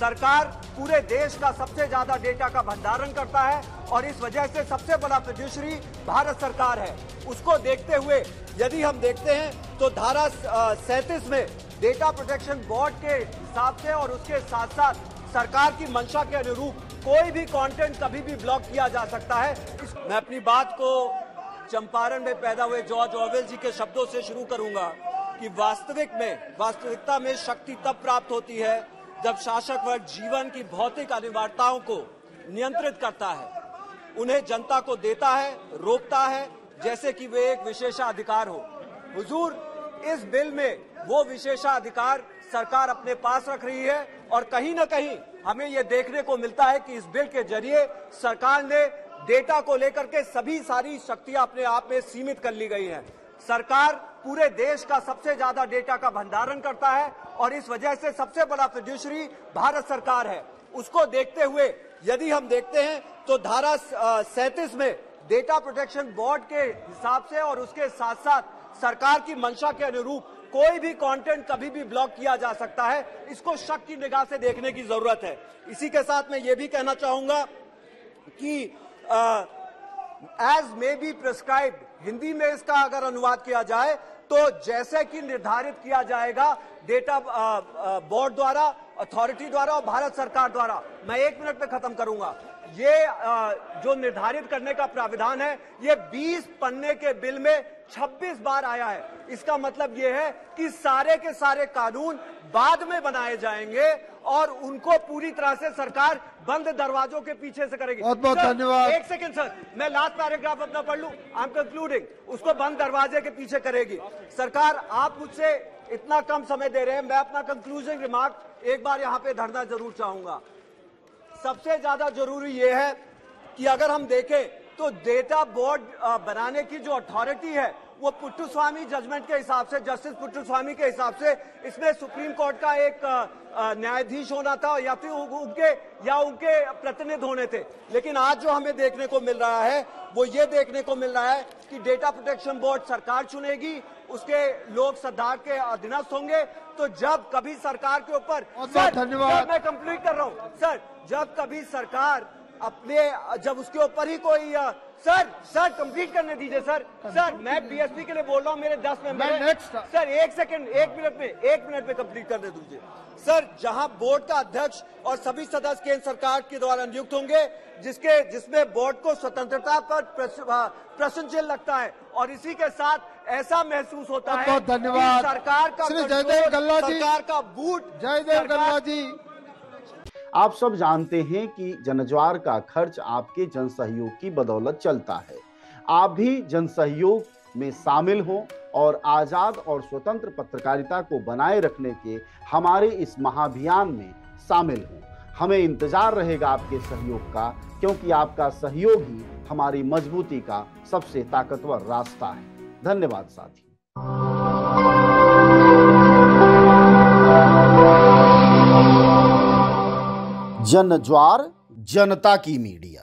सरकार पूरे देश का सबसे ज्यादा डेटा का भंडारण करता है और इस वजह से सबसे बड़ा फिड्यूशरी भारत सरकार है। उसको देखते हुए यदि हम देखते हैं तो धारा 37 में डेटा प्रोटेक्शन बोर्ड के हिसाब से और उसके साथ साथ सरकार की मंशा के अनुरूप कोई भी कंटेंट कभी भी ब्लॉक किया जा सकता है। मैं अपनी बात को चंपारण में पैदा हुए जॉर्ज ऑरवेल जी के शब्दों से शुरू करूंगा कि वास्तविकता में शक्ति तब प्राप्त होती है जब शासक वर्ग जीवन की भौतिक अनिवार्यताओं को नियंत्रित करता है, उन्हें जनता को देता है, रोकता है जैसे कि वे एक विशेषाधिकार हो। हुजूर, इस बिल में वो विशेषाधिकार सरकार अपने पास रख रही है और कहीं न कहीं हमें ये देखने को मिलता है कि इस बिल के जरिए सरकार ने डेटा को लेकर के सारी शक्तियां अपने आप में सीमित कर ली गई हैं। सरकार पूरे देश का सबसे ज्यादा डेटा का भंडारण करता है और इस वजह से सबसे बड़ा फिड्यूशरी भारत सरकार है। उसको देखते हुए यदि हम देखते हैं तो धारा 37 में डेटा प्रोटेक्शन बोर्ड के हिसाब से और उसके साथ साथ सरकार की मंशा के अनुरूप कोई भी कंटेंट कभी भी ब्लॉक किया जा सकता है। इसको शक की निगाह से देखने की जरूरत है। इसी के साथ मैं ये भी कहना चाहूंगा कि as may be prescribed, Hindi में इसका अगर अनुवाद किया जाए तो जैसे कि निर्धारित किया जाएगा डेटा बोर्ड द्वारा, अथॉरिटी द्वारा और भारत सरकार द्वारा। मैं 1 मिनट में खत्म करूंगा। ये जो निर्धारित करने का प्राविधान है ये 20 पन्ने के बिल में 26 बार आया है। इसका मतलब ये है कि सारे के सारे कानून बाद में बनाए जाएंगे और उनको पूरी तरह से सरकार बंद दरवाजों के पीछे से करेगी। बहुत बहुत धन्यवाद। 1 सेकंड सर, मैं लास्ट पैराग्राफ अपना पढ़ लूं। I am concluding. उसको बंद दरवाजे के पीछे करेगी सरकार। आप मुझसे इतना कम समय दे रहे हैं, मैं अपना कंक्लूजन रिमार्क एक बार यहां पे धरना जरूर चाहूंगा। सबसे ज्यादा जरूरी यह है कि अगर हम देखें तो डेटा बोर्ड बनाने की जो अथॉरिटी है वो पुट्टुस्वामी जजमेंट के हिसाब से, जस्टिस पुट्टुस्वामी के हिसाब से इसमें सुप्रीम कोर्ट का एक न्यायाधीश होना था या फिर उनके प्रतिनिधि होने थे। लेकिन आज जो हमें देखने को मिल रहा है वो ये देखने को मिल रहा है कि डेटा प्रोटेक्शन बोर्ड सरकार चुनेगी, उसके लोग सद्धार के अधीनस्थ होंगे। तो जब कभी सरकार के ऊपर, धन्यवाद, मैं कंप्लीट कर रहा हूं सर, जब कभी सरकार जब उसके ऊपर ही कोई सर कंप्लीट करने दीजिए सर। मैं बीएसपी के लिए बोल रहा हूं, मेरे 10 मेंबर हैं सर। 1 सेकंड, 1 मिनट में कंप्लीट करने दीजिए सर। जहां बोर्ड का अध्यक्ष और सभी सदस्य केंद्र सरकार के द्वारा नियुक्त होंगे, जिसमें बोर्ड को स्वतंत्रता पर प्रश्न चिन्ह लगता है और इसी के साथ ऐसा महसूस होता है बहुत धन्यवाद सरकार का जयदेव गल्ला जी, सरकार का बूट। जयदेव गल्ला जी, आप सब जानते हैं कि जनज्वार का खर्च आपके जनसहयोग की बदौलत चलता है। आप भी जनसहयोग में शामिल हों और आज़ाद और स्वतंत्र पत्रकारिता को बनाए रखने के हमारे इस महाअभियान में शामिल हों। हमें इंतजार रहेगा आपके सहयोग का, क्योंकि आपका सहयोग ही हमारी मजबूती का सबसे ताकतवर रास्ता है। धन्यवाद साथी। जनज्वार, जनता की मीडिया।